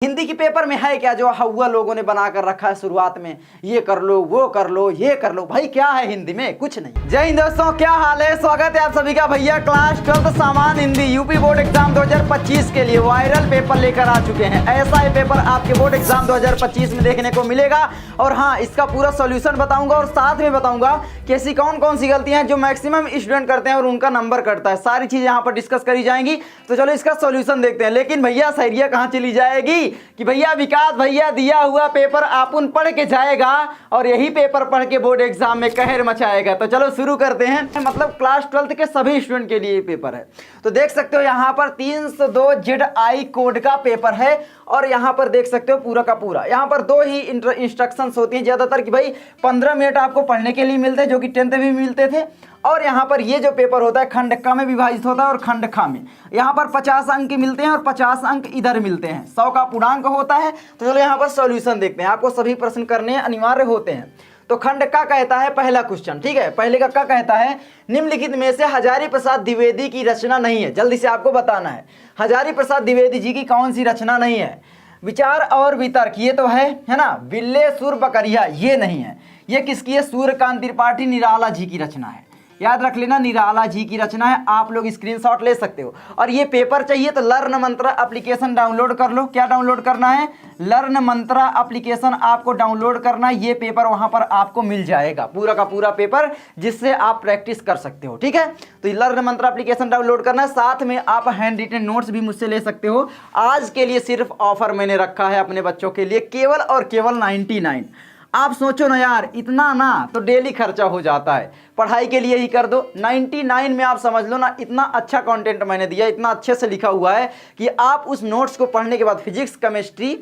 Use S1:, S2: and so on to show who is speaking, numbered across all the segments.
S1: हिंदी की पेपर में है क्या जो हवा लोगों ने बना कर रखा है शुरुआत में, ये कर लो वो कर लो ये कर लो। भाई क्या है हिंदी में? कुछ नहीं। जय हिंद दोस्तों, क्या हाल है? स्वागत है आप सभी का भैया क्लास 12 सामान्य हिंदी यूपी बोर्ड एग्जाम 2025 के लिए वायरल पेपर लेकर आ चुके हैं। ऐसा ही पेपर आपके बोर्ड एग्जाम 2025 में देखने को मिलेगा। और हाँ, इसका पूरा सोल्यूशन बताऊंगा और साथ में बताऊंगा कि ऐसी कौन कौन सी गलतियां हैं जो मैक्सिमम स्टूडेंट करते हैं और उनका नंबर कटता है। सारी चीजें यहाँ पर डिस्कस करी जाएंगी। तो चलो इसका सोल्यूशन देखते हैं। लेकिन भैया सैरिया कहाँ चली जाएगी कि भैया विकास भैया दिया हुआ पेपर आपुन पढ़ के जाएगा और यही पेपर पढ़ के बोर्ड एग्जाम में कहर मचाएगा। तो चलो शुरू करते हैं। मतलब क्लास 12 के सभी स्टूडेंट के लिए ये पेपर है। तो देख सकते हो यहाँ पर 302 ZI कोड का पेपर है और यहाँ पर देख सकते हो पूरा का पूरा। यहाँ पर दो ही इंस्ट्रक्शंस होती हैं ज्यादातर कि भाई 15 मिनट आपको पढ़ने के लिए मिलते हैं, जो कि 10th में मिलते थे। और यहाँ पर ये जो पेपर होता है खंड क में विभाजित होता है और खंड ख में यहाँ पर 50 अंक मिलते हैं और 50 अंक इधर मिलते हैं। 100 का पूर्णांक होता है। तो चलो यहाँ पर सॉल्यूशन देखते हैं। आपको सभी प्रश्न करने अनिवार्य होते हैं। तो खंड का कहता है पहला क्वेश्चन, ठीक है। पहले का कहता है निम्नलिखित में से हजारी प्रसाद द्विवेदी की रचना नहीं है। जल्दी से आपको बताना है हजारी प्रसाद द्विवेदी जी की कौन सी रचना नहीं है। विचार और वितर्क ये तो है ना। बिल्ले सुर बकरिया ये नहीं है। ये किसकी है? सूर्यकांत त्रिपाठी निराला जी की रचना है। याद रख लेना, निराला जी की रचना है। आप लोग स्क्रीनशॉट ले सकते हो। और ये पेपर चाहिए तो लर्न मंत्रा एप्लीकेशन डाउनलोड कर लो। क्या डाउनलोड करना है? लर्न मंत्रा एप्लीकेशन आपको डाउनलोड करना है। ये पेपर वहां पर आपको मिल जाएगा, पूरा का पूरा पेपर, जिससे आप प्रैक्टिस कर सकते हो, ठीक है। तो लर्न मंत्रा एप्लीकेशन डाउनलोड करना है। साथ में आप हैंड रिटन नोट्स भी मुझसे ले सकते हो। आज के लिए सिर्फ ऑफर मैंने रखा है अपने बच्चों के लिए, केवल और केवल 99। आप सोचो ना यार, इतना ना तो डेली खर्चा हो जाता है। पढ़ाई के लिए ही कर दो। 99 में आप समझ लो ना, इतना अच्छा कंटेंट मैंने दिया, इतना अच्छे से लिखा हुआ है कि आप उस नोट्स को पढ़ने के बाद फिजिक्स, केमिस्ट्री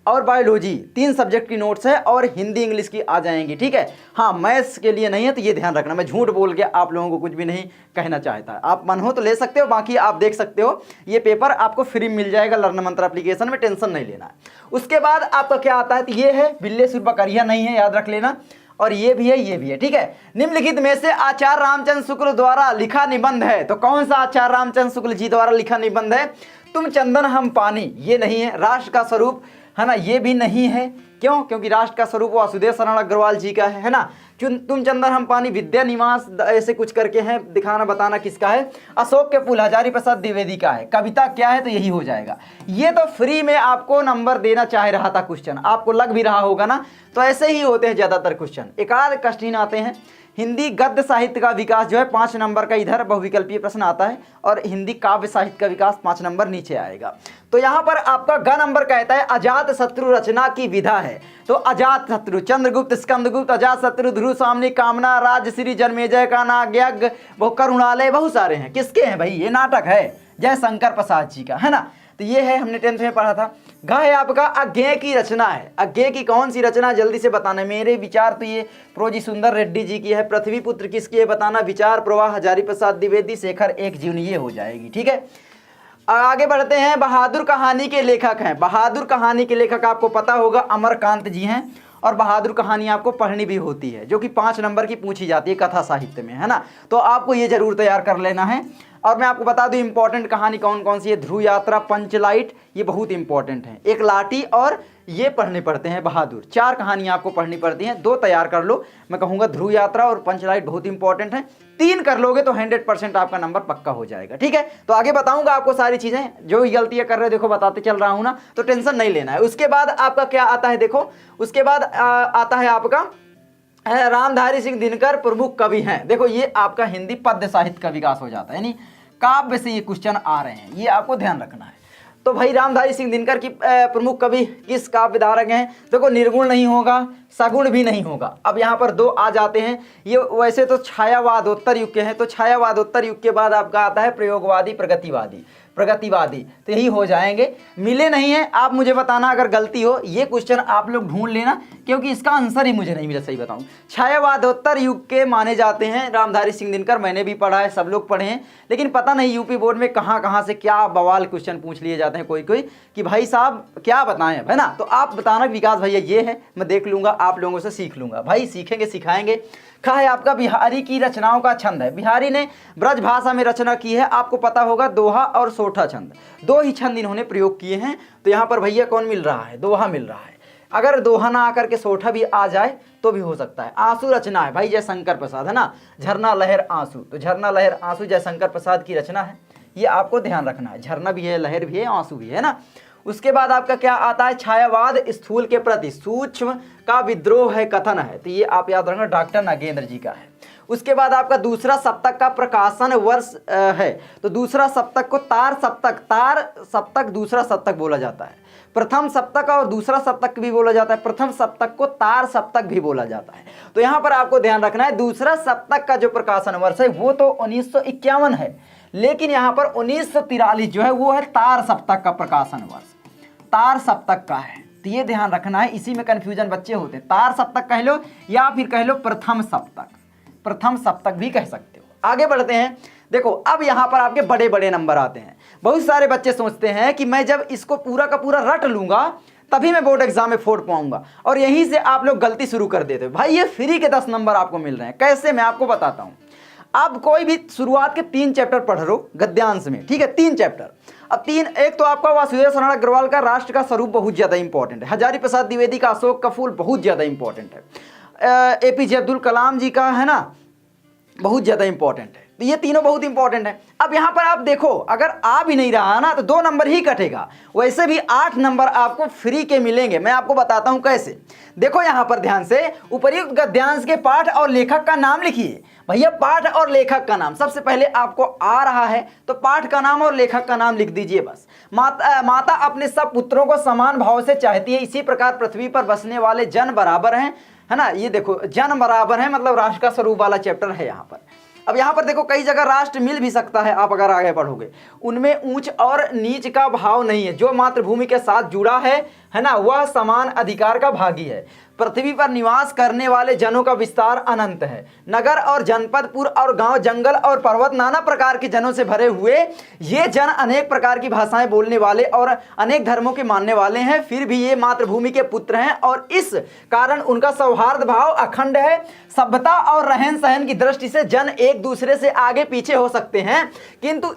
S1: और बायोलॉजी 3 सब्जेक्ट की नोट्स है और हिंदी इंग्लिश की आ जाएंगी, ठीक है। हाँ, मैथ्स के लिए नहीं है, तो ये ध्यान रखना। मैं झूठ बोल के आप लोगों को कुछ भी नहीं कहना चाहता। आप मन हो तो ले सकते हो, बाकी आप देख सकते हो। ये पेपर आपको फ्री मिल जाएगा लर्न मंत्र एप्लीकेशन में, टेंशन नहीं लेना है। उसके बाद आपका क्या आता है? तो ये है बिल्ले सुर बकरिया नहीं है, याद रख लेना। और ये भी है, ये भी है, ठीक है। निम्नलिखित में से आचार्य रामचंद्र शुक्ल द्वारा लिखा निबंध है। तो कौन सा आचार्य रामचंद्र शुक्ल जी द्वारा लिखा निबंध है? तुम चंदन हम पानी, ये नहीं है। राष्ट्र का स्वरूप, है ना, ये भी नहीं है। क्यों? क्योंकि राष्ट्र का स्वरूप वासुदेव शरण अग्रवाल जी का है ना। तुम चंदन हम पानी विद्या निवास ऐसे कुछ करके हैं, दिखाना बताना किसका है? अशोक के फूल हजारी प्रसाद द्विवेदी का है। कविता क्या है? तो यही हो जाएगा। ये तो फ्री में आपको नंबर देना चाह रहा था क्वेश्चन, आपको लग भी रहा होगा ना। तो ऐसे ही होते हैं ज्यादातर क्वेश्चन, एकाध कठिन आते हैं। हिंदी गद्य साहित्य का विकास जो है 5 नंबर का इधर बहुविकल्पीय प्रश्न आता है और हिंदी काव्य साहित्य का विकास 5 नंबर नीचे आएगा। तो यहाँ पर आपका ग नंबर कहता है अजात शत्रु रचना की विधा है। तो अजात शत्रु, चंद्रगुप्त, स्कंदगुप्त, अजात शत्रु, ध्रुव सामनी, कामना, राजश्री, जन्मेजय का नाग्यज्ञ, करुणालय, बहुत सारे हैं। किसके हैं भाई? ये नाटक है जय शंकर प्रसाद जी का, है ना। तो ये है, हमने 10th में पढ़ा था। ग है आपका अज्ञेय की रचना है। अज्ञेय की कौन सी रचना? जल्दी से बताना। मेरे विचार तो ये प्रोजी सुंदर रेड्डी जी की है। पृथ्वी पुत्र किसकी है बताना। विचार प्रवाह हजारी प्रसाद द्विवेदी, शेखर एक जीवन, ये हो जाएगी, ठीक है। आगे बढ़ते हैं। बहादुर कहानी के लेखक हैं। बहादुर कहानी के लेखक आपको पता होगा अमरकांत जी हैं। और बहादुर कहानी आपको पढ़नी भी होती है, जो कि 5 नंबर की पूछी जाती है कथा साहित्य में, है ना। तो आपको ये जरूर तैयार कर लेना है। और मैं आपको बता दूं इंपॉर्टेंट कहानी कौन कौन सी है। ध्रुव यात्रा, पंचलाइट, ये बहुत इंपॉर्टेंट है। एक लाठी और ये पढ़ने पड़ते हैं बहादुर। 4 कहानियां आपको पढ़नी पड़ती हैं। 2 तैयार कर लो। मैं कहूँगा ध्रुव यात्रा और पंचलाइट बहुत इंपॉर्टेंट है। 3 कर लोगे तो 100% आपका नंबर पक्का हो जाएगा, ठीक है। तो आगे बताऊंगा आपको सारी चीजें, जो गलतियां कर रहे हो देखो बताते चल रहा हूं ना, तो टेंशन नहीं लेना है। उसके बाद आपका क्या आता है देखो। उसके बाद आता है आपका रामधारी सिंह दिनकर प्रमुख कवि हैं। देखो ये आपका हिंदी पद्य साहित्य का विकास हो जाता है, यानी काव्य से ये क्वेश्चन आ रहे हैं, ये आपको ध्यान रखना है। तो भाई रामधारी सिंह दिनकर की प्रमुख कवि किस काव्य धारक हैं? देखो निर्गुण नहीं होगा, सगुण भी नहीं होगा। अब यहाँ पर 2 आ जाते हैं। ये वैसे तो छायावादोत्तर युग के हैं। तो छायावादोत्तर युग के बाद आपका आता है प्रयोगवादी, प्रगतिवादी। प्रगतिवादी तो यही हो जाएंगे। मिले नहीं है, आप मुझे बताना अगर गलती हो। ये क्वेश्चन आप लोग ढूंढ लेना क्योंकि इसका आंसर ही मुझे नहीं मिला, सही बताऊं। छायावादोत्तर युग के माने जाते हैं रामधारी सिंह दिनकर, मैंने भी पढ़ा है, सब लोग पढ़े हैं, लेकिन पता नहीं यूपी बोर्ड में कहाँ से क्या बवाल क्वेश्चन पूछ लिए जाते हैं कोई कि भाई साहब क्या बताएं, है ना। तो आप बताना विकास भैया ये है, मैं देख लूँगा, आप लोगों से सीख लूँगा। भाई सीखेंगे सिखाएंगे। कहा है आपका बिहारी की रचनाओं का छंद है। बिहारी ने ब्रज भाषा में रचना की है, आपको पता होगा दोहा और सोठा छंद, दो ही छंद इन्होंने प्रयोग किए हैं। तो यहाँ पर भैया कौन मिल रहा है, दोहा मिल रहा है। अगर दोहा ना आकर के सोठा भी आ जाए तो भी हो सकता है। आंसू रचना है भाई जयशंकर प्रसाद, है ना, झरना लहर आंसू, तो झरना लहर आंसू जयशंकर प्रसाद की रचना है, ये आपको ध्यान रखना है। झरना भी है, लहर भी है, आंसू भी है ना। उसके बाद आपका क्या आता है, छायावाद स्थूल के प्रति सूक्ष्म का विद्रोह है कथन है, तो ये आप याद रखना, डॉक्टर नागेंद्र जी का है। उसके बाद आपका दूसरा सप्तक का प्रकाशन वर्ष है, तो दूसरा सप्तक को तार सप्तक दूसरा सप्तक बोला जाता है। प्रथम सप्तक और दूसरा सप्तक भी बोला जाता है, प्रथम सप्तक को तार सप्तक भी बोला जाता है। तो यहाँ पर आपको ध्यान रखना है, दूसरा सप्तक का जो प्रकाशन वर्ष है वो तो 1951 है, लेकिन यहाँ पर 1943 जो है वो है तार सप्तक का प्रकाशन वर्ष, तार सप्तक का है। तो ये ध्यान रखना है, इसी में कंफ्यूजन बच्चे होते हैं। तार सप्तक कह लो या फिर कह लो प्रथम सप्तक भी कह सकते हो। आगे बढ़ते हैं। देखो अब यहाँ पर आपके बड़े बड़े नंबर आते हैं। बहुत सारे बच्चे सोचते हैं कि मैं जब इसको पूरा का पूरा रट लूंगा तभी मैं बोर्ड एग्जाम में फोड़ पाऊंगा, और यहीं से आप लोग गलती शुरू कर देते हो। भाई ये फ्री के 10 नंबर आपको मिल रहे हैं, कैसे मैं आपको बताता हूँ। अब कोई भी शुरुआत के 3 चैप्टर पढ़ लो गद्यांश में, ठीक है, 3 चैप्टर। अब एक तो आपका वासुदेव शरण अग्रवाल का राष्ट्र का स्वरूप बहुत ज्यादा इंपॉर्टेंट है, हजारी प्रसाद द्विवेदी का अशोक का फूल बहुत ज्यादा इंपॉर्टेंट है, एपीजे अब्दुल कलाम जी का है ना बहुत ज्यादा इंपॉर्टेंट है। तो ये तीनों बहुत इंपॉर्टेंट है। अब यहाँ पर आप देखो, अगर आ भी नहीं रहा ना तो 2 नंबर ही कटेगा, वैसे भी 8 नंबर आपको फ्री के मिलेंगे। मैं आपको बताता हूँ कैसे। देखो यहाँ पर ध्यान से, उपर्युक्त गद्यांश के पाठ और लेखक का नाम लिखिए। भैया पाठ और लेखक का नाम सबसे पहले आपको आ रहा है तो पाठ का नाम और लेखक का नाम लिख दीजिए बस। माता अपने सब पुत्रों को समान भाव से चाहती है, इसी प्रकार पृथ्वी पर बसने वाले जन बराबर हैं, है ना। ये देखो जन बराबर है, मतलब राष्ट्र का स्वरूप वाला चैप्टर है यहाँ पर। अब यहाँ पर देखो कई जगह राष्ट्र मिल भी सकता है, आप अगर आगे पढ़ोगे। उनमें ऊंच और नीच का भाव नहीं है, जो मातृभूमि के साथ जुड़ा है ना, वह समान अधिकार का भागी है। पृथ्वी पर निवास करने वाले जनों का विस्तार अनंत है। नगर और जनपद, पुर और गांव, जंगल और पर्वत, नाना प्रकार के जनों से भरे हुए ये जन अनेक प्रकार की भाषाएं बोलने वाले और अनेक धर्मों के मानने वाले हैं, फिर भी ये मातृभूमि के पुत्र हैं और इस कारण उनका सौहार्द भाव अखंड है। सभ्यता और रहन सहन की दृष्टि से जन एक दूसरे से आगे पीछे हो सकते हैं, किंतु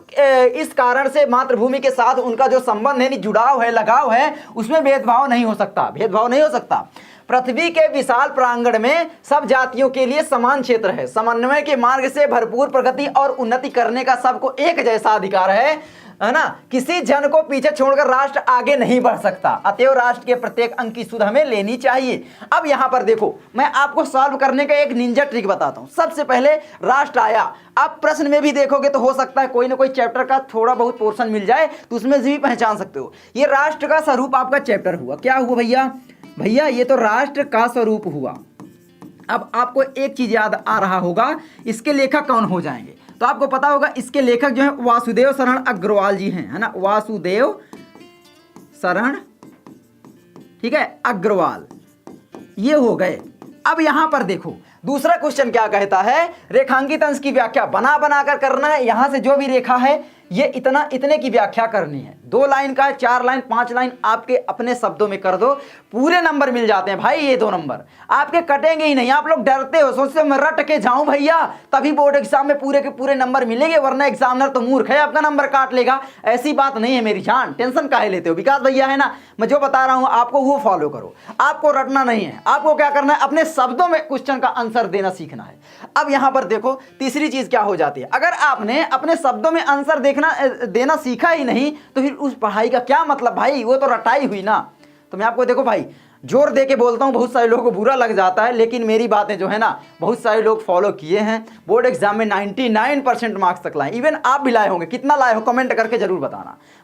S1: इस कारण से मातृभूमि के साथ उनका जो संबंध है, जुड़ाव है, लगाव है, उसमें भेदभाव नहीं हो सकता। पृथ्वी के विशाल प्रांगण में सब जातियों के लिए समान क्षेत्र है। समन्वय के मार्ग से भरपूर प्रगति और उन्नति करने का सबको एक जैसा अधिकार है ना। किसी जन को पीछे छोड़कर राष्ट्र आगे नहीं बढ़ सकता, अतएव राष्ट्र के प्रत्येक अंक की सुध हमें लेनी चाहिए। अब यहाँ पर देखो, मैं आपको सॉल्व करने का एक निंजा ट्रिक बताता हूँ। सबसे पहले राष्ट्र आया, आप प्रश्न में भी देखोगे तो हो सकता है कोई ना कोई चैप्टर का थोड़ा बहुत पोर्शन मिल जाए, तो उसमें से भी पहचान सकते हो। ये राष्ट्र का स्वरूप आपका चैप्टर हुआ, क्या हुआ भैया ये तो राष्ट्र का स्वरूप हुआ। अब आपको एक चीज याद आ रहा होगा, इसके लेखक कौन हो जाएंगे, तो आपको पता होगा इसके लेखक जो है वासुदेव शरण अग्रवाल जी हैं, है ना, वासुदेव शरण, ठीक है, अग्रवाल, ये हो गए। अब यहां पर देखो दूसरा क्वेश्चन क्या कहता है, रेखांकित अंश की व्याख्या बना कर करना है। यहां से जो भी रेखा है ये इतने की व्याख्या करनी है। 2 लाइन का है, 4 लाइन, 5 लाइन, आपके अपने शब्दों में कर दो, पूरे नंबर मिल जाते हैं भाई। ये 2 नंबर आपके कटेंगे ही नहीं। आप लोग डरते हो, सोचते हो मैं रट के जाऊं भैया तभी बोर्ड एग्जाम में पूरे के पूरे नंबर मिलेंगे, वरना एग्जामिनर तो मूर्ख है, आपका नंबर काट लेगा। ऐसी बात नहीं है मेरी जान, टेंशन काहे लेते हो। विकास भैया है ना, मैं जो बता रहा हूं आपको वो फॉलो करो। आपको रटना नहीं है, आपको क्या करना है, अपने शब्दों में क्वेश्चन का आंसर देना सीखना है। अब यहां पर देखो तीसरी चीज क्या हो जाती है, अगर आपने अपने शब्दों में आंसर देना सीखा ही नहीं तो फिर उस पढ़ाई का क्या मतलब भाई, वो तो रटाई हुई ना। तो मैं आपको देखो भाई जोर दे के बोलता हूं, बहुत सारे लोगों को बुरा लग जाता है, लेकिन मेरी बातें जो है ना बहुत सारे लोग फॉलो किए हैं। बोर्ड एग्जाम में 99% मार्क्स तक लाए, इवन आप भी लाए होंगे। कितना लाए हो कमेंट करके जरूर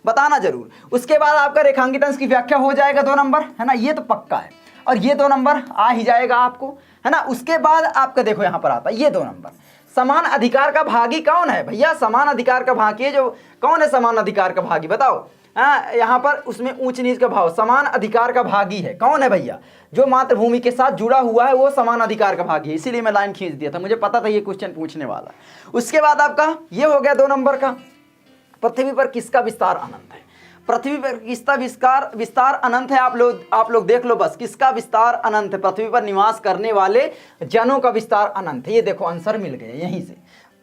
S1: बताना जरूर। उसके बाद आपका रेखांकित अंश की व्याख्या हो जाएगा 2 नंबर, है ना, ये तो पक्का है, और ये 2 नंबर आ ही जाएगा आपको, है ना। उसके बाद आपका देखो यहां पर आता है ये 2 नंबर, समान अधिकार का भागी कौन है भैया। समान अधिकार का भागी जो कौन है, समान अधिकार का भागी बताओ। यहाँ पर उसमें ऊंच नीच का भाव, समान अधिकार का भागी है। कौन है भैया? जो मातृभूमि के साथ जुड़ा हुआ है वो समान अधिकार का भागी है। इसीलिए मैं लाइन खींच दिया था, मुझे पता था ये क्वेश्चन पूछने वाला। उसके बाद आपका ये हो गया 2 नंबर का, पृथ्वी पर किसका विस्तार अनंत है? पृथ्वी पर किसका विस्तार अनंत है? आप लोग देख लो बस, किसका विस्तार अनंत है? पृथ्वी पर निवास करने वाले जनों का विस्तार अनंत है। ये देखो आंसर मिल गया,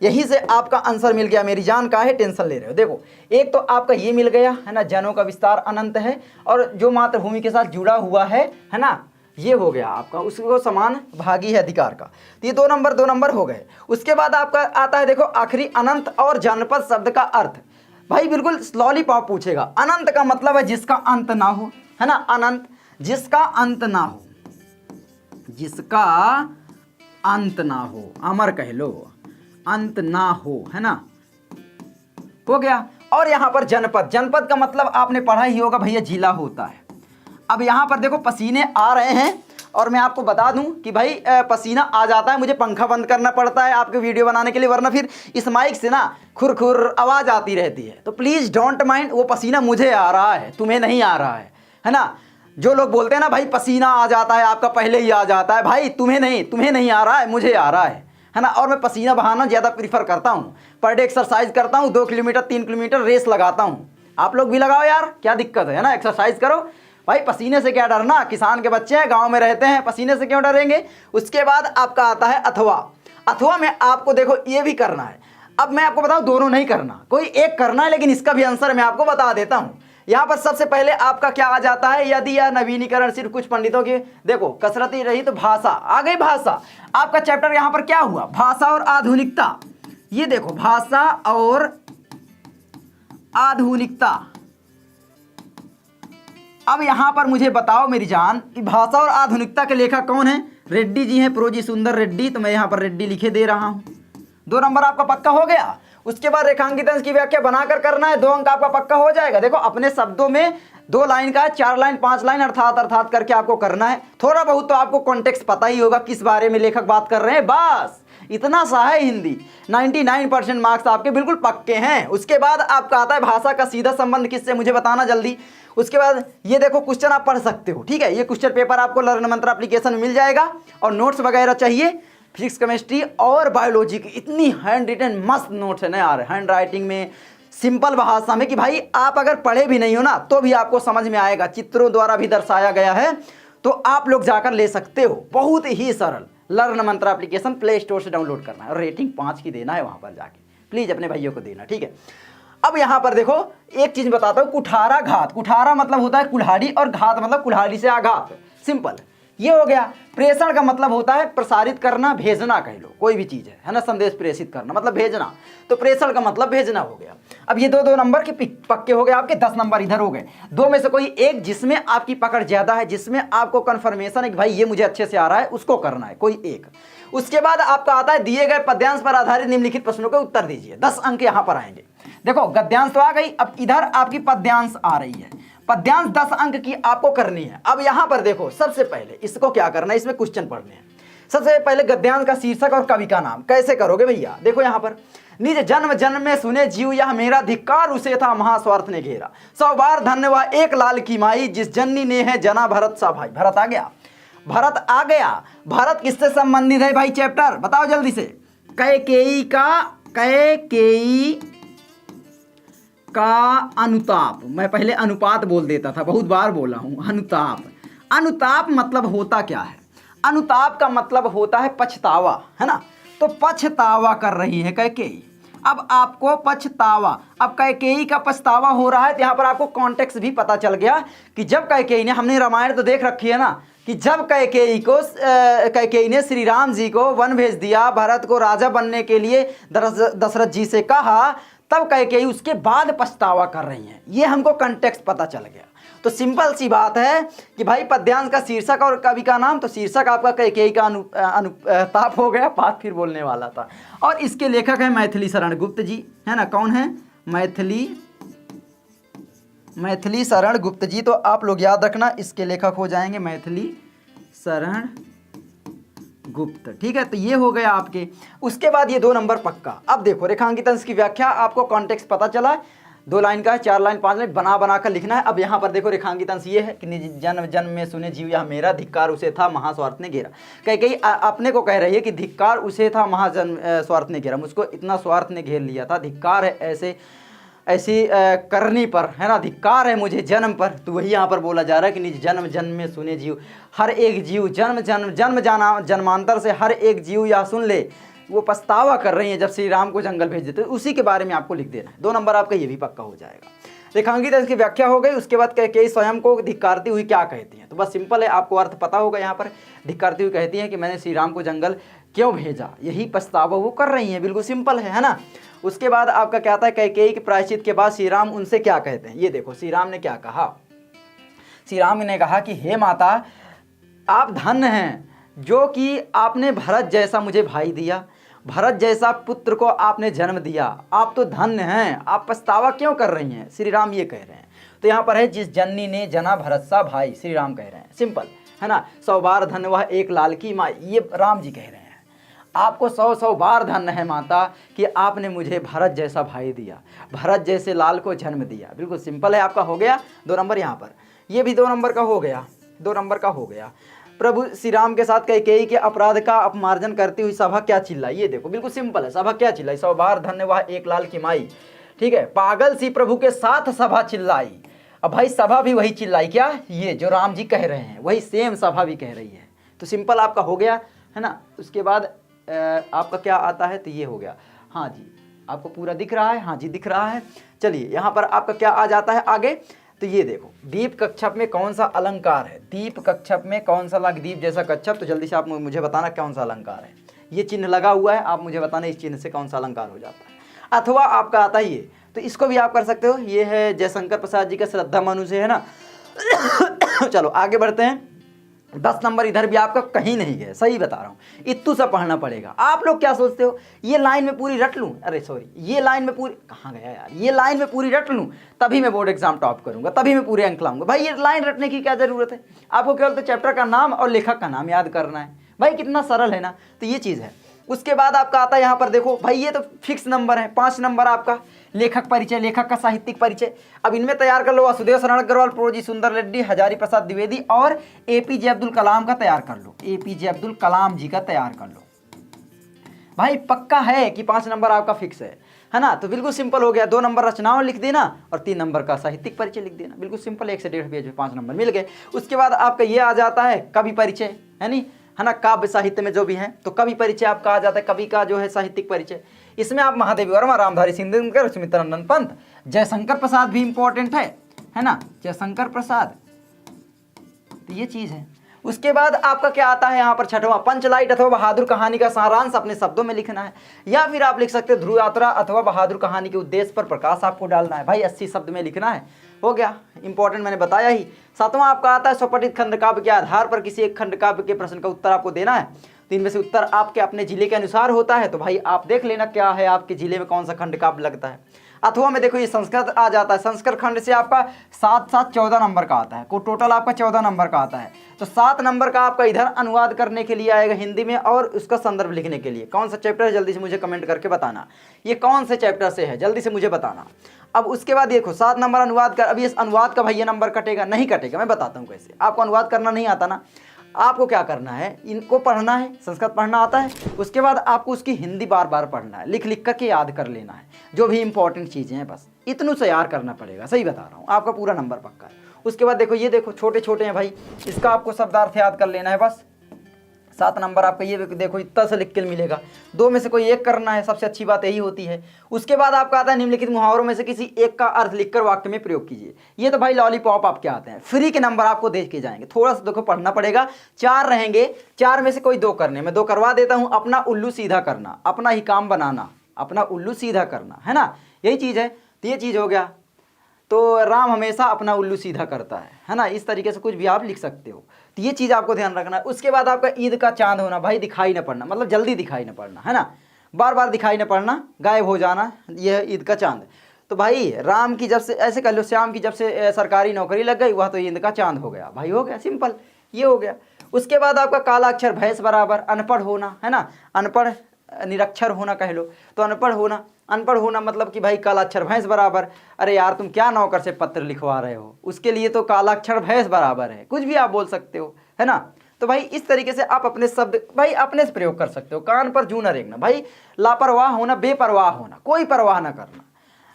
S1: यहीं से आपका आंसर मिल गया। मेरी जान का है, टेंशन ले रहे हो? देखो एक तो आपका ये मिल गया है ना, जनों का विस्तार अनंत है, और जो मातृभूमि के साथ जुड़ा हुआ है ना, ये हो गया आपका, उसको समान भागी है अधिकार का। तो ये 2 नंबर हो गए। उसके बाद आपका आता है देखो आखिरी, अनंत और जनपद शब्द का अर्थ। भाई बिल्कुल लॉलीपॉप पूछेगा। अनंत का मतलब है जिसका अंत ना हो, है ना, अनंत जिसका अंत ना हो, जिसका अंत ना हो, अमर कह लो, अंत ना हो, है ना, हो गया। और यहां पर जनपद का मतलब आपने पढ़ा ही होगा भैया, जिला होता है। अब यहां पर देखो पसीने आ रहे हैं, और मैं आपको बता दूं कि भाई पसीना आ जाता है, मुझे पंखा बंद करना पड़ता है आपके वीडियो बनाने के लिए, वरना फिर इस माइक से ना खुर आवाज़ आती रहती है। तो प्लीज़ डोंट माइंड, वो पसीना मुझे आ रहा है, तुम्हें नहीं आ रहा है ना। जो लोग बोलते हैं ना भाई पसीना आ जाता है आपका पहले ही आ जाता है, भाई तुम्हें नहीं आ रहा है, मुझे आ रहा है ना। और मैं पसीना बहाना ज़्यादा प्रीफर करता हूँ। पर डे एक्सरसाइज करता हूँ, 2 किलोमीटर 3 किलोमीटर रेस लगाता हूँ। आप लोग भी लगाओ यार, क्या दिक्कत है ना, एक्सरसाइज करो भाई। पसीने से क्या डरना, किसान के बच्चे हैं, गांव में रहते हैं, पसीने से क्यों डरेंगे। उसके बाद आपका आता है अथवा में आपको देखो ये भी करना है। अब मैं आपको बताऊं, दोनों नहीं करना, कोई एक करना है, लेकिन इसका भी आंसर मैं आपको बता देता हूं। यहां पर सबसे पहले आपका क्या आ जाता है, यदि यह नवीनीकरण सिर्फ कुछ पंडितों की, देखो कसरत ही रही तो भाषा आ गई। भाषा आपका चैप्टर यहां पर क्या हुआ, भाषा और आधुनिकता। ये देखो भाषा और आधुनिकता। अब यहां पर मुझे बताओ मेरी जान कि भाषा और आधुनिकता के लेखक कौन है? रेड्डी जी हैं, प्रोजी सुंदर रेड्डी। तो मैं यहां पर रेड्डी लिखे दे रहा हूं। 2 नंबर आपका पक्का हो गया। उसके बाद रेखांकित अंश की व्याख्या बनाकर करना है, 2 अंक आपका पक्का हो जाएगा। देखो अपने शब्दों में 2 लाइन का है, 4 लाइन 5 लाइन अर्थात करके आपको करना है। थोड़ा बहुत तो आपको कॉन्टेक्स्ट पता ही होगा किस बारे में लेखक बात कर रहे हैं, बस इतना सा है हिंदी। 99% मार्क्स आपके बिल्कुल पक्के हैं। उसके बाद आपका आता है भाषा का सीधा संबंध किससे, मुझे बताना जल्दी। उसके बाद ये देखो क्वेश्चन आप पढ़ सकते हो, ठीक है। ये क्वेश्चन पेपर आपको लर्न मंत्र एप्लीकेशन में मिल जाएगा। और नोट्स वगैरह चाहिए, फिजिक्स केमिस्ट्री और बायोलॉजी की इतनी हैंड रिटन मस्त नोट्स है ना यार, हैंड राइटिंग में, सिंपल भाषा में, कि भाई आप अगर पढ़े भी नहीं हो ना तो भी आपको समझ में आएगा। चित्रों द्वारा भी दर्शाया गया है, तो आप लोग जाकर ले सकते हो। बहुत ही सरल लर्न मंत्र एप्लीकेशन प्ले स्टोर से डाउनलोड करना है, और रेटिंग 5 की देना है वहां पर जाके, प्लीज अपने भाइयों को देना, ठीक है। अब यहां पर देखो एक चीज बताता हूं, कुठारा घात। कुठारा मतलब होता है कुल्हाड़ी, और घात मतलब कुल्हाड़ी से आघात, सिंपल ये हो गया। प्रेषण का मतलब होता है प्रसारित करना, भेजना कह लो, कोई भी चीज है ना, संदेश प्रेषित करना मतलब भेजना, तो प्रेषण का मतलब भेजना हो गया। अब ये 2 नंबर के पक्के हो गए आपके, 10 नंबर इधर हो गए। 2 में से कोई एक जिसमें आपकी पकड़ ज्यादा है, जिसमें आपको कंफर्मेशन है कि भाई ये मुझे अच्छे से आ रहा है, उसको करना है, कोई एक। उसके बाद आपका आता है दिए गए पद्यांश पर आधारित निम्नलिखित प्रश्नों के उत्तर दीजिए। 10 अंक यहां पर आएंगे। देखो गद्यांश तो आ गई, अब इधर आपकी पद्यांश आ रही है। पद्यांश 10 अंक की आपको करनी है। अब यहां पर देखो सबसे पहले इसको क्या करना है, इसमें क्वेश्चन पढ़ने हैं। सबसे पहले गद्यांश का शीर्षक और कवि का नाम कैसे करोगे भैया। देखो यहां पर, निज जन्म जन्म में सुने जीव यह मेरा, धिक्कार उसे था महास्वार्थ ने घेरा, 100 बार धन्यवाद एक लाल की माई, जिस जननी ने है जना भरत सा भाई। भरत आ गया, भरत आ गया। भरत किससे संबंधित है भाई, चैप्टर बताओ जल्दी से। कैकेयी का अनुताप। मैं पहले अनुपात बोल देता था, बहुत बार बोला हूं अनुताप। अनुताप मतलब होता क्या है, अनुताप का मतलब होता है पछतावा, है ना। तो पछतावा कर रही है कैकेयी। अब आपको पछतावा, अब कैकेयी का पछतावा हो रहा है, तो यहाँ पर आपको कॉन्टेक्स्ट भी पता चल गया कि जब कैकेयी ने, हमने रामायण तो देख रखी है ना, कि जब कैकेयी ने श्री राम जी को वन भेज दिया, भरत को राजा बनने के लिए दशरथ जी से कहा, तब कैकेयी उसके बाद पछतावा कर रही हैं। ये हमको कंटेक्स्ट पता चल गया। तो सिंपल सी बात है कि भाई पद्यांश का शीर्षक और कवि का नाम, तो शीर्षक आपका कैकेयी का अनुताप हो गया, बात फिर बोलने वाला था। और इसके लेखक है मैथिली शरण गुप्त जी, है ना। कौन है, मैथिली शरण गुप्त जी। तो आप लोग याद रखना, इसके लेखक हो जाएंगे मैथिली शरण गुप्त, ठीक है। तो ये हो गया आपके। उसके बाद ये 2 नंबर पक्का। अब देखो रेखांकित अंश की व्याख्या, आपको कॉन्टेक्स्ट पता चला, 2 लाइन का है, 4 लाइन 5 लाइन बना बना कर लिखना है। अब यहाँ पर देखो रेखांकित अंश ये है कि निज जन्म जन्म में सुने जीव यह मेरा, धिक्कार उसे था महास्वार्थ ने घेरा। कई अपने को कह रही है कि धिक्कार उसे था स्वार्थ ने घेरा, मुझको इतना स्वार्थ ने घेर लिया था, धिक्कार है ऐसी करनी पर, है ना, धिक्कार है मुझे जन्म पर। तो वही यहाँ पर बोला जा रहा है कि निज जन्म जन्म में सुने जीव, हर एक जीव जन्मांतर से हर एक जीव यह सुन ले। वो पछतावा कर रही है जब श्री राम को जंगल भेज देते, उसी के बारे में आपको लिख देना है। 2 नंबर आपका ये भी पक्का हो जाएगा। रेखांकित इसकी व्याख्या हो गई। उसके बाद कैकेयी स्वयं को धिक्कारती हुई क्या कहती हैं, तो बस सिंपल है, आपको अर्थ पता होगा। यहाँ पर धिक्कारती हुई कहती हैं कि मैंने श्री राम को जंगल क्यों भेजा, यही पछतावा वो कर रही हैं, बिल्कुल सिंपल है ना। उसके बाद आपका क्या आता है, कैकेयी के प्रायश्चित के बाद श्री राम उनसे क्या कहते हैं, ये देखो श्री राम ने क्या कहा। श्री राम ने कहा कि हे माता, आप धन्य हैं जो कि आपने भरत जैसा मुझे भाई दिया, भरत जैसा पुत्र को आपने जन्म दिया, आप तो धन्य हैं, आप पछतावा क्यों कर रही हैं, श्री राम ये कह रहे हैं। तो यहाँ पर है जिस जननी ने जना भरत सा भाई, श्री राम कह रहे हैं, सिंपल है ना। 100 बार धन्य वह एक लाल की माँ, ये राम जी कह रहे हैं। आपको 100 बार धन्य है माता कि आपने मुझे भरत जैसा भाई दिया, भरत जैसे लाल को जन्म दिया। बिल्कुल सिंपल है, आपका हो गया 2 नंबर। यहाँ पर ये भी 2 नंबर का हो गया, 2 नंबर का हो गया। प्रभु श्री राम के साथ कैकेयी के अपराध का अपमार्जन करती हुई सभा क्या चिल्लाई, ये देखो बिल्कुल सिंपल है, सभा क्या चिल्लाई, 100 बार धन्य वह एक लाल की माई, ठीक है। पागल सी प्रभु के साथ सभा चिल्लाई। अब भाई सभा भी वही चिल्लाई क्या, ये जो राम जी कह रहे हैं वही सेम सभा भी कह रही है। तो सिंपल आपका हो गया है ना। उसके बाद आपका क्या आता है, तो ये हो गया। हाँ जी, आपको पूरा दिख रहा है, हाँ जी दिख रहा है। चलिए यहाँ पर आपका क्या आ जाता है आगे, तो ये देखो दीप कच्छप में कौन सा अलंकार है, दीप कच्छप में कौन सा दीप जैसा कच्छप, तो जल्दी से आप मुझे बताना कौन सा अलंकार है। ये चिन्ह लगा हुआ है, आप मुझे बताना इस चिन्ह से कौन सा अलंकार हो जाता है। अथवा आपका आता ही है, तो इसको भी आप कर सकते हो। ये है जयशंकर प्रसाद जी का श्रद्धा मनु से, है ना। चलो आगे बढ़ते हैं। 10 नंबर इधर भी आपका कहीं नहीं गया, सही बता रहा हूँ, इत्तू सा पढ़ना पड़ेगा। आप लोग क्या सोचते हो, ये लाइन में पूरी रट लूँ, अरे सॉरी, ये लाइन में पूरी कहाँ गया यार, ये लाइन में पूरी रट लूँ तभी मैं बोर्ड एग्जाम टॉप करूंगा, तभी मैं पूरे अंक लाऊंगा। भाई ये लाइन रटने की क्या जरूरत है, आपको केवल तो चैप्टर का नाम और लेखक का नाम याद करना है। भाई कितना सरल है ना, तो ये चीज़ है। उसके बाद आपका आता है यहाँ पर देखो भाई, ये तो फिक्स नंबर है, 5 नंबर आपका लेखक परिचय, लेखक का साहित्यिक परिचय। अब इनमें तैयार कर लो वासुदेव शरण अग्रवाल, प्रोजी सुंदर रेड्डी, हजारी प्रसाद द्विवेदी और एपीजे अब्दुल कलाम का तैयार कर लो, एपीजे अब्दुल कलाम जी का तैयार कर लो। भाई पक्का है कि 5 नंबर आपका फिक्स है ना। तो बिल्कुल सिंपल हो गया, 2 नंबर रचनाओं लिख देना और 3 नंबर का साहित्यिक परिचय लिख देना, बिल्कुल सिंपल। 1 से 1.5 पेज में 5 नंबर मिल गए। उसके बाद आपका ये आ जाता है कवि परिचय, है नी, है ना, काव्य साहित्य में जो भी है, तो कवि परिचय आपका आ जाता है, कवि का जो है साहित्यिक परिचय। इसमें आप महादेवी वर्मा, रामधारी सिंह, सुमित्रानंद पंत, जयशंकर प्रसाद भी इंपॉर्टेंट है ना, जयशंकर प्रसाद, तो ये चीज है। उसके बाद आपका क्या आता है यहाँ पर 6वां, पंचलाइट अथवा बहादुर कहानी का सारांश अपने शब्दों में लिखना है, या फिर आप लिख सकते हैं ध्रुव यात्रा अथवा बहादुर कहानी के उद्देश्य पर प्रकाश आपको डालना है। भाई 80 शब्द में लिखना है, हो गया, इंपॉर्टेंट मैंने बताया ही। 7वां आपका आता है स्वपठित खंडकाव्य के आधार पर किसी एक खंडकाव्य के प्रश्न का उत्तर आपको देना है। 3 में से उत्तर आपके अपने जिले के अनुसार होता है, तो भाई आप देख लेना क्या है आपके जिले में कौन सा खंडकाव्य लगता है। अथवा में देखो ये संस्कृत आ जाता है, संस्कृत खंड से आपका 7 14 नंबर का आता है, को टोटल आपका 14 नंबर का आता है। तो 7 नंबर का आपका इधर अनुवाद करने के लिए आएगा हिंदी में, और उसका संदर्भ लिखने के लिए। कौन सा चैप्टर है जल्दी से मुझे कमेंट करके बताना, ये कौन से चैप्टर से है जल्दी से मुझे बताना। अब उसके बाद देखो 7 नंबर अनुवाद कर, अब ये अनुवाद का भैया नंबर कटेगा, नहीं कटेगा, मैं बताता हूँ कैसे। आपको अनुवाद करना नहीं आता ना, आपको क्या करना है, इनको पढ़ना है, संस्कृत पढ़ना आता है, उसके बाद आपको उसकी हिंदी बार बार पढ़ना है, लिख लिख करके याद कर लेना है जो भी इंपॉर्टेंट चीज़ें हैं, बस इतनू से याद करना पड़ेगा, सही बता रहा हूँ, आपका पूरा नंबर पक्का है। उसके बाद देखो ये देखो छोटे छोटे हैं भाई, इसका आपको शब्दार्थ याद कर लेना है बस। 7 नंबर आपका ये देखो इतना से लिख के मिलेगा, 2 में से कोई एक करना है, सबसे अच्छी बात यही होती है। उसके बाद आपका आता है निम्नलिखित मुहावरों में से किसी एक का अर्थ लिखकर वाक्य में प्रयोग कीजिए। ये तो भाई लॉलीपॉप आपके आते हैं, फ्री के नंबर आपको देख के जाएंगे, थोड़ा सा देखो पढ़ना पड़ेगा। 4 रहेंगे, 4 में से कोई 2 करने, मैं 2 करवा देता हूँ। अपना उल्लू सीधा करना, अपना ही काम बनाना, अपना उल्लू सीधा करना, है ना, यही चीज़ है। तो ये चीज़ हो गया, तो राम हमेशा अपना उल्लू सीधा करता है ना, इस तरीके से कुछ भी आप लिख सकते हो। तो ये चीज़ आपको ध्यान रखना है। उसके बाद आपका ईद का चांद होना, भाई दिखाई न पड़ना, मतलब जल्दी दिखाई न पड़ना, है ना, बार बार दिखाई न पड़ना, गायब हो जाना, यह ईद का चांद। तो भाई राम की जब से, ऐसे कह लो श्याम की जब से सरकारी नौकरी लग गई, वह तो ईद का चांद हो गया, भाई हो गया, सिंपल, ये हो गया। उसके बाद आपका काला अक्षर भैंस बराबर, अनपढ़ होना, है ना, अनपढ़ निरक्षर होना कह लो, तो अनपढ़ होना, अनपढ़ होना मतलब कि भाई काला अक्षर भैंस बराबर। अरे यार तुम क्या नौकर से पत्र लिखवा रहे हो, उसके लिए तो काला अक्षर भैंस बराबर है, कुछ भी आप बोल सकते हो, है ना। तो भाई इस तरीके से आप अपने शब्द भाई अपने से प्रयोग कर सकते हो। कान पर जूं न रेंगना, भाई लापरवाह होना, बेपरवाह होना, कोई परवाह ना करना।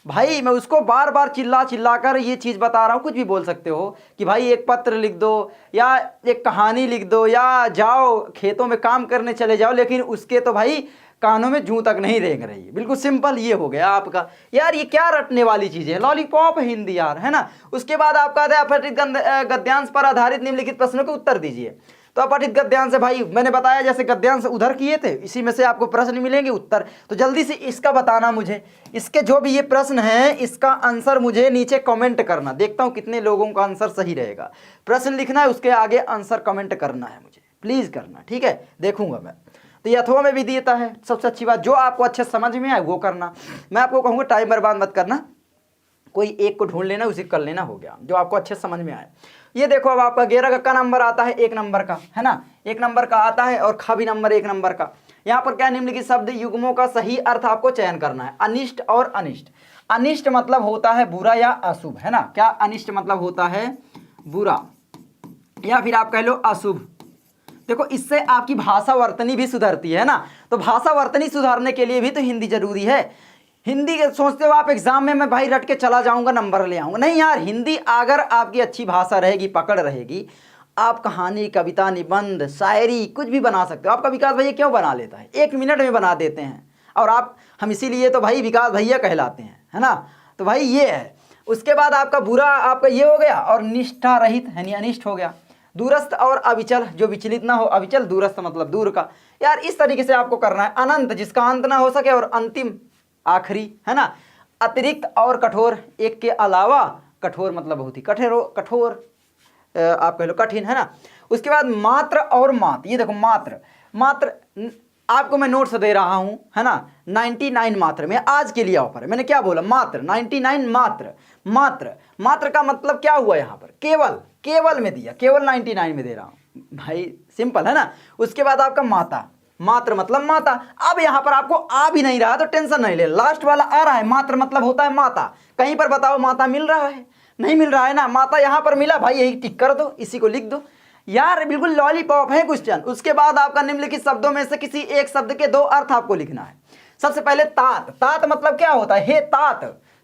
S1: भाई मैं उसको बार बार चिल्ला चिल्ला कर ये चीज़ बता रहा हूँ, कुछ भी बोल सकते हो कि भाई एक पत्र लिख दो या एक कहानी लिख दो या जाओ खेतों में काम करने चले जाओ, लेकिन उसके तो भाई कानों में जूं तक नहीं रेंग रही है। बिल्कुल सिंपल ये हो गया आपका। यार ये क्या रटने वाली चीज़ है, लॉलीपॉप हिंदी यार, है ना। उसके बाद आपका आता है अपठित गद्यांश पर आधारित निम्नलिखित प्रश्नों के उत्तर दीजिए। तो अपठित गद्यांश से भाई मैंने बताया जैसे गद्यांश उधर किए थे, इसी में से आपको प्रश्न मिलेंगे उत्तर। तो जल्दी से इसका बताना मुझे, इसके जो भी ये प्रश्न है इसका आंसर मुझे नीचे कमेंट करना। देखता हूँ कितने लोगों का आंसर सही रहेगा। प्रश्न लिखना है, उसके आगे आंसर कमेंट करना है, मुझे प्लीज़ करना, ठीक है, देखूंगा मैं। तो ये अथवा में भी देता है। सबसे अच्छी बात जो आपको अच्छे समझ में आए वो करना। मैं आपको कहूँगा टाइम बर्बाद मत करना, कोई एक को ढूंढ लेना, उसे कर लेना, हो गया जो आपको अच्छे समझ में आए। ये देखो अब आपका 11 का नंबर आता है 1 नंबर का, है ना, 1 नंबर का आता है और खा भी नंबर 1 नंबर का। यहाँ पर क्या निम्नलिखित शब्द युग्मों का सही अर्थ आपको चयन करना है। अनिष्ट और अनिष्ट। अनिष्ट मतलब होता है बुरा या अशुभ, है ना। क्या अनिष्ट मतलब होता है बुरा या फिर आप कह लो अशुभ। देखो इससे आपकी भाषा वर्तनी भी सुधरती है ना। तो भाषा वर्तनी सुधारने के लिए भी तो हिंदी जरूरी है। हिंदी के सोचते हो आप एग्जाम में मैं भाई रट के चला जाऊंगा नंबर ले आऊंगा, नहीं यार। हिंदी अगर आपकी अच्छी भाषा रहेगी, पकड़ रहेगी, आप कहानी, कविता, निबंध, शायरी कुछ भी बना सकते हो। आपका विकास भैया क्यों बना लेता है, 1 मिनट में बना देते हैं। और हम इसीलिए तो भाई विकास भैया कहलाते हैं, है ना। तो भाई ये है। उसके बाद आपका बुरा आपका ये हो गया, और निष्ठा रहित यानी अनिष्ट हो गया। दूरस्थ और अविचल, जो विचलित ना हो, अविचल। दूरस्थ मतलब दूर का। यार इस तरीके से आपको करना है। अनंत जिसका अंत ना हो सके, और अंतिम आखिरी, है ना। अतिरिक्त और कठोर, एक के अलावा। कठोर मतलब बहुत ही कठोर आप कह लो कठिन, है ना। उसके बाद मात्र और मात। ये देखो मात्र आपको मैं नोट्स दे रहा हूं, है ना। 99 मात्र में आज के लिए ऑफर है। मैंने क्या बोला, मात्र 99 मात्र का मतलब क्या हुआ यहाँ पर, केवल में दिया, केवल 99 में दे रहा हूं भाई, सिंपल है ना। उसके बाद आपका मात्र मतलब माता। अब यहाँ पर आपको आ भी नहीं रहा तो टेंशन नहीं ले, लास्ट वाला आ रहा है। मात्र मतलब होता है माता। कहीं पर बताओ माता मिल रहा है, नहीं मिल रहा है ना। माता यहाँ पर मिला भाई, यही टिक कर दो, इसी को लिख दो यार, बिल्कुल लॉलीपॉप है क्वेश्चन। उसके बाद आपका निम्नलिखित शब्दों में से किसी एक शब्द के 2 अर्थ आपको लिखना है। सबसे पहले तात मतलब क्या होता है, हे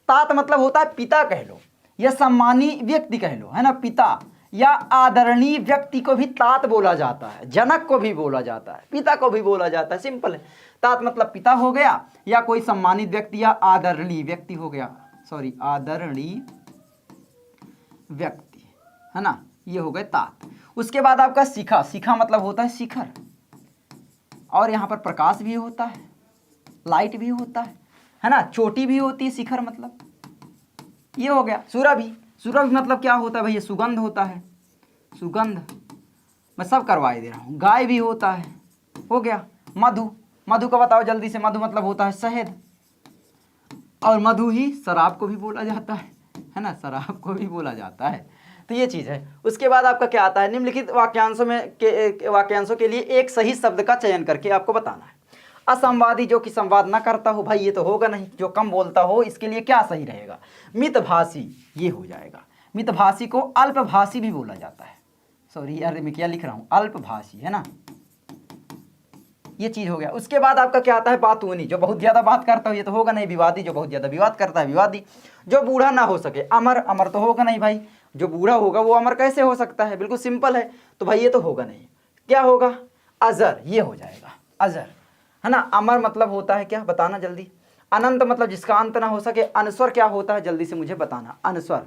S1: तात मतलब होता है पिता कह लो, या सम्मानी व्यक्ति कह लो, है ना। पिता या आदरणीय व्यक्ति को भी तात बोला जाता है, जनक को भी बोला जाता है, पिता को भी बोला जाता है, सिंपल है। तात मतलब पिता हो गया, या कोई सम्मानित व्यक्ति या आदरणीय व्यक्ति हो गया, सॉरी आदरणीय व्यक्ति, है ना। ये हो गए तात। उसके बाद आपका शिखा मतलब होता है शिखर, और यहाँ पर प्रकाश भी होता है, लाइट भी होता है ना। चोटी भी होती है शिखर मतलब। ये हो गया सुरभि मतलब क्या होता है भैया, सुगंध होता है, सुगंध। मैं सब करवाए दे रहा हूँ। गाय भी होता है, हो गया। मधु का बताओ जल्दी से। मधु मतलब होता है शहद, और मधु ही शराब को भी बोला जाता है ना, शराब को भी बोला जाता है। तो ये चीज़ है। उसके बाद आपका क्या आता है, निम्नलिखित वाक्यांशों के लिए एक सही शब्द का चयन करके आपको बताना है। असंवादी, जो कि संवाद ना करता हो, भाई ये तो होगा नहीं। जो कम बोलता हो, इसके लिए क्या सही रहेगा, मितभाषी, ये हो जाएगा। मितभाषी को अल्पभाषी भी बोला जाता है। सॉरी यार मैं क्या लिख रहा हूँ, अल्पभाषी, है ना। ये चीज़ हो गया। उसके बाद आपका क्या आता है, बातूनी, जो बहुत ज़्यादा बात करता हो, ये तो होगा नहीं। विवादी, जो बहुत ज़्यादा विवाद करता है, विवादी। जो बूढ़ा ना हो सके, अमर तो होगा नहीं भाई। जो बूढ़ा होगा वो अमर कैसे हो सकता है, बिल्कुल सिंपल है। तो भाई ये तो होगा नहीं। क्या होगा, अजर, ये हो जाएगा, अजर, है ना। अमर मतलब होता है क्या, बताना जल्दी। अनंत मतलब जिसका अंत ना हो सके। अनस्वर क्या होता है, जल्दी से मुझे बताना। अनस्वर,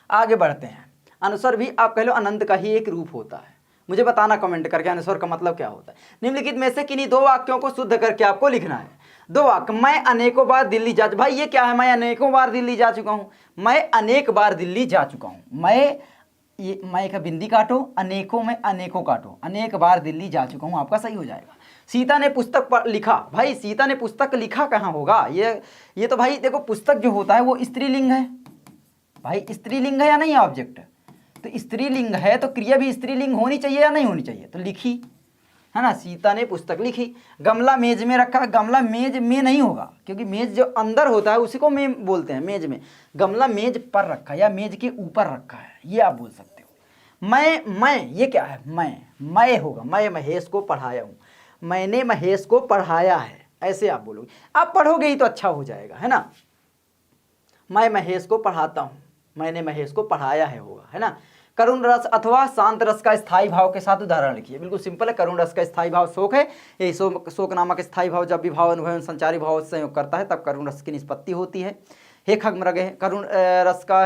S1: आगे बढ़ते हैं। अनस्वर भी आप कह लो अनंत का ही एक रूप होता है। मुझे बताना कमेंट करके अनस्वर का मतलब क्या होता है। निम्नलिखित में से किन्हीं 2 वाक्यों को शुद्ध करके आपको लिखना है। 2 वाक्य। मैं अनेकों बार दिल्ली जा, भाई ये क्या है, मैं अनेकों बार दिल्ली जा चुका हूँ। मैं अनेक बार दिल्ली जा चुका हूँ। मैं का बिंदी काटो, अनेकों में अनेकों काटो, अनेक बार दिल्ली जा चुका हूँ, आपका सही हो जाएगा। सीता ने पुस्तक लिखा, भाई सीता ने पुस्तक लिखा कहाँ होगा, ये तो भाई देखो पुस्तक जो होता है वो स्त्रीलिंग है भाई, स्त्रीलिंग है या नहीं ऑब्जेक्ट। तो स्त्रीलिंग है तो क्रिया भी स्त्रीलिंग होनी चाहिए या नहीं होनी चाहिए। तो लिखी, है ना। सीता ने पुस्तक लिखी। गमला मेज में रखा, गमला मेज में नहीं होगा क्योंकि मेज जो अंदर होता है उसी को में बोलते हैं मेज में। गमला मेज पर रखा या मेज के ऊपर रखा है, ये आप बोल सकते हो। मैं ये क्या है, मैं होगा, मैं महेश को पढ़ाया हूँ, मैंने महेश को पढ़ाया है, ऐसे आप बोलोगे। आप पढ़ोगे ही तो अच्छा हो जाएगा, है ना। मैं महेश को पढ़ाता हूँ, मैंने महेश को पढ़ाया है होगा, है ना। करुण रस अथवा शांत रस का स्थायी भाव के साथ उदाहरण लिखिए। बिल्कुल सिंपल है। करुण रस का स्थायी भाव शोक है। यही शोक नामक स्थायी भाव जब भी भाव अनुभव संचारी भाव से संयोग करता है तब करुण रस की निष्पत्ति होती है। हे खगमृग है। करुण रस का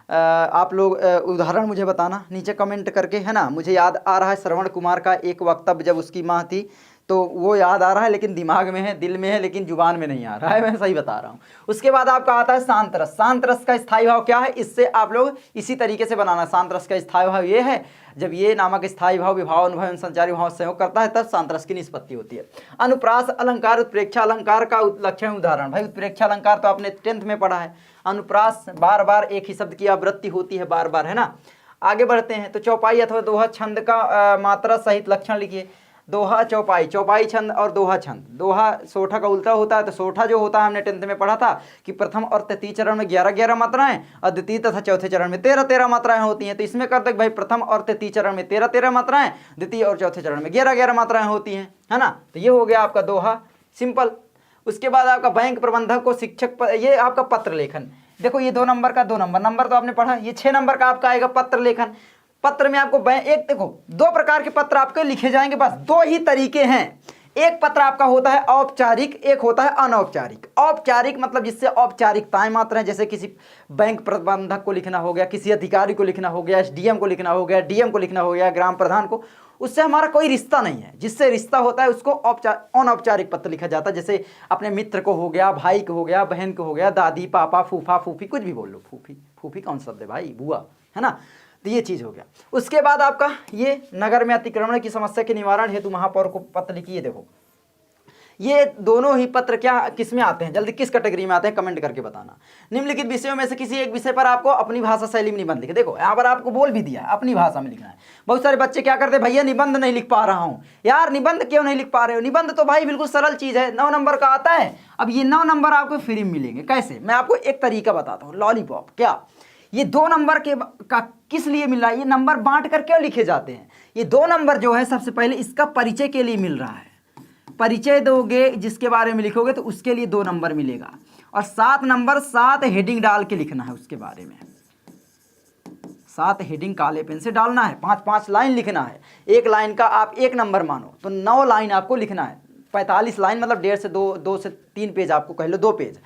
S1: आप लोग उदाहरण मुझे बताना नीचे कमेंट करके, है ना। मुझे याद आ रहा है श्रवण कुमार का एक वक्तव्य, जब उसकी माँ थी तो वो याद आ रहा है, लेकिन दिमाग में है, दिल में है, लेकिन जुबान में नहीं आ रहा है, मैं सही बता रहा हूँ। उसके बाद आपका आता है शांत रस। शांत रस का स्थायी भाव क्या है, इससे आप लोग इसी तरीके से बनाना। शांत रस का स्थायी भाव ये है, जब ये नामक स्थायी भाव विभाव अनुभव संचारी भाव संयोग करता है तब शांत रस की निष्पत्ति होती है। अनुप्रास अलंकार, उत्प्रेक्षा अलंकार का लक्षण उदाहरण। भाई उत्प्रेक्षा अलंकार तो आपने 10th में पढ़ा है। अनुप्रास बार बार एक ही शब्द की आवृत्ति होती है, बार बार, है ना। आगे बढ़ते हैं तो चौपाई अथवा दोहा छंद का मात्रा सहित लक्षण लिखिए। दोहा चौपाई, चौपाई छंद और दोहा छंद। दोहा सोठा का उल्टा होता है, तो सोठा जो होता है हमने 10th में पढ़ा था कि प्रथम और तृतीय चरण में 11-11 मात्राएं और द्वितीय तथा चौथे चरण में 13-13 मात्राएं होती हैं। तो इसमें कर दे भाई प्रथम और तृतीय चरण में 13-13 मात्राएं, द्वितीय और चौथे चरण में 11-11 मात्राएं होती हैं, है ना। तो ये हो गया आपका दोहा, सिंपल। उसके बाद आपका बैंक प्रबंधक को शिक्षक ये आपका पत्र लेखन। देखो ये 2 नंबर का 2 नंबर तो आपने पढ़ा। ये 6 नंबर का आपका आएगा पत्र लेखन। पत्र में आपको एक देखो 2 प्रकार के पत्र आपके लिखे जाएंगे, बस 2 ही तरीके हैं। एक पत्र आपका होता है औपचारिक, एक होता है अनौपचारिक। औपचारिक मतलब जिससे औपचारिकताएं मात्र हैं, जैसे किसी बैंक प्रबंधक को लिखना हो गया, किसी अधिकारी को लिखना हो गया, एसडीएम को लिखना हो गया, डीएम को लिखना हो गया, ग्राम प्रधान को, उससे हमारा कोई रिश्ता नहीं है। जिससे रिश्ता होता है उसको अनौपचारिक पत्र लिखा जाता है। जैसे अपने मित्र को हो गया, भाई को हो गया, बहन को हो गया, दादी पापा फूफा फूफी, कुछ भी बोल लो। फूफी कौन सा शब्द है भाई, बुआ, है ना। तो ये चीज़ हो गया। उसके बाद आपका ये नगर में अतिक्रमण की समस्या के निवारण हेतु महापौर को पत्र लिखिए। देखो ये दोनों ही पत्र क्या किस में आते हैं, जल्दी किस कैटेगरी में आते हैं, कमेंट करके बताना। निम्नलिखित विषयों में से किसी एक विषय पर आपको अपनी भाषा शैली में निबंध लिखे। देखो यहाँ पर आपको बोल भी दिया है अपनी भाषा में लिखना है। बहुत सारे बच्चे क्या करते हैं, भैया निबंध नहीं लिख पा रहा हूँ। यार निबंध क्यों नहीं लिख पा रहे हो? निबंध तो भाई बिल्कुल सरल चीज़ है, 9 नंबर का आता है। अब ये 9 नंबर आपको फ्री में मिलेंगे। कैसे, मैं आपको एक तरीका बताता हूँ। लॉलीपॉप, क्या ये 2 नंबर का किस लिए मिल रहा है? ये नंबर बांट कर क्यों लिखे जाते हैं? ये 2 नंबर जो है सबसे पहले इसका परिचय के लिए मिल रहा है। परिचय दोगे जिसके बारे में लिखोगे तो उसके लिए 2 नंबर मिलेगा। और 7 नंबर 7 हेडिंग डाल के लिखना है उसके बारे में। 7 हेडिंग काले पेन से डालना है। 5-5 लाइन लिखना है। एक लाइन का आप 1 नंबर मानो तो 9 लाइन आपको लिखना है। 45 लाइन मतलब 1.5 से 2 से 3 पेज, आपको कह लो 2 पेज।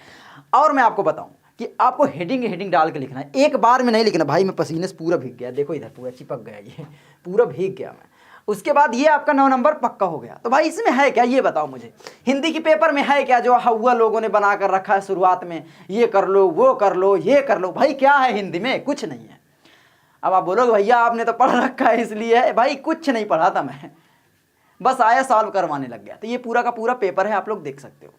S1: और मैं आपको बताऊं कि आपको हेडिंग डाल के लिखना है, एक बार में नहीं लिखना। भाई मैं पसीने से पूरा भीग गया, देखो इधर पूरा चिपक गया, ये पूरा भीग गया मैं। उसके बाद ये आपका 9 नंबर पक्का हो गया। तो भाई इसमें है क्या, ये बताओ मुझे। हिंदी की पेपर में है क्या जो हवा लोगों ने बना कर रखा है शुरुआत में, ये कर लो, वो कर लो, ये कर लो। भाई क्या है हिंदी में? कुछ नहीं है। अब आप बोलोगे भैया आपने तो पढ़ रखा है इसलिए है। भाई कुछ नहीं पढ़ा था मैं, बस आया सॉल्व करवाने लग गया। तो ये पूरा का पूरा पेपर है, आप लोग देख सकते हो,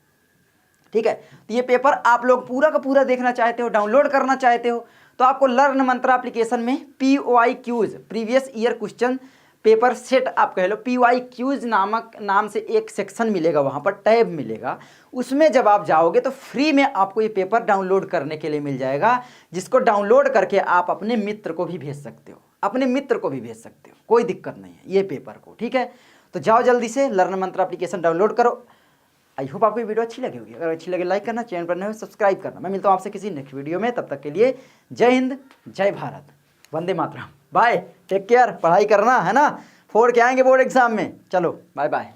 S1: ठीक है। तो ये पेपर आप लोग पूरा का पूरा देखना चाहते हो, डाउनलोड करना चाहते हो, तो आपको लर्न मंत्रा एप्लीकेशन में PYQs previous year question paper set आप कह लो, PYQs नाम से एक सेक्शन मिलेगा, वहाँ पर टैब मिलेगा। उसमें जब आप जाओगे तो फ्री में आपको ये पेपर डाउनलोड करने के लिए मिल जाएगा, जिसको डाउनलोड करके आप अपने मित्र को भी भेज सकते हो, अपने मित्र को भी भेज सकते हो, कोई दिक्कत नहीं है ये पेपर को, ठीक है। तो जाओ जल्दी से लर्न मंत्रा एप्लीकेशन डाउनलोड करो। आई होप आपको ये वीडियो अच्छी लगी होगी। अगर अच्छी लगे लाइक करना, चैनल पर नए हो सब्सक्राइब करना। मैं मिलता हूँ आपसे किसी नेक्स्ट वीडियो में, तब तक के लिए जय हिंद, जय Bharat, Vande Mataram, bye, take care. पढ़ाई करना है ना, 4 के आएंगे बोर्ड एग्जाम में। चलो बाय बाय।